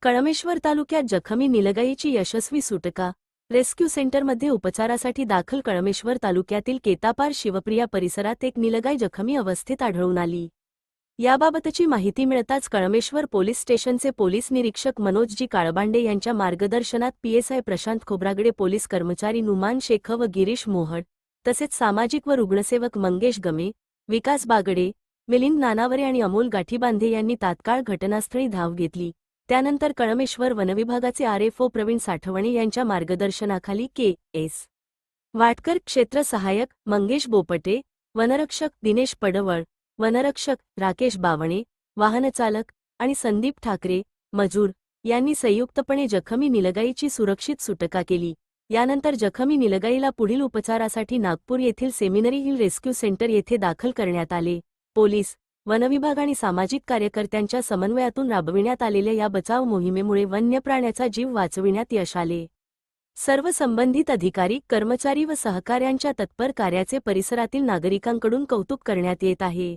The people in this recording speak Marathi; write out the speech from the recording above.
कळमेश्वर तालुक्यात जखमी निलगाईची यशस्वी सुटका। रेस्क्यू सेंटरमध्ये उपचारासाठी दाखल कळमेश्वर तालुक्यातील केतापार शिवप्रिया परिसरात एक निलगाई जखमी अवस्थेत आढळून आली। याबाबतची माहिती मिळताच कळमेश्वर पोलीस स्टेशनचे पोलीस निरीक्षक मनोज जी काळबांडे यांच्या मार्गदर्शनात पीएसआय प्रशांत खोब्रागडे, पोलीस कर्मचारी नुमान शेख व गिरीश मोहड, तसेच सामाजिक व रुग्णसेवक मंगेश गमे, विकास बागडे, मिलिंद नानावरे आणि अमोल गाठीबांधे यांनी तात्काळ घटनास्थळी धाव घेतली। त्यानंतर कळमेश्वर वनविभागाचे आरएफओ प्रवीण साठवणे यांच्या मार्गदर्शनाखाली के.एस. वाटकर, क्षेत्र सहाय्यक मंगेश बोपटे, वनरक्षक दिनेश पडवळ, वनरक्षक राकेश बावणे, वाहनचालक आणि संदीप ठाकरे मजूर यांनी संयुक्तपणे जखमी निलगाईची सुरक्षित सुटका केली। यानंतर जखमी निलगाईला पुढील उपचारासाठी नागपूर येथील सेमिनरी हिल रेस्क्यू सेंटर येथे दाखल करण्यात आले। पोलीस, वनविभाग आणि सामाजिक कार्यकर्त्यांच्या समन्वयातून राबविण्यात आलेल्या या बचाव मोहिमेमुळे वन्य प्राण्याचा जीव वाचविण्यात यश आले। सर्व संबंधित अधिकारी, कर्मचारी व सहकाऱ्यांच्या तत्पर कार्याचे परिसरातील नागरिकांकडून कौतुक करण्यात येत आहे।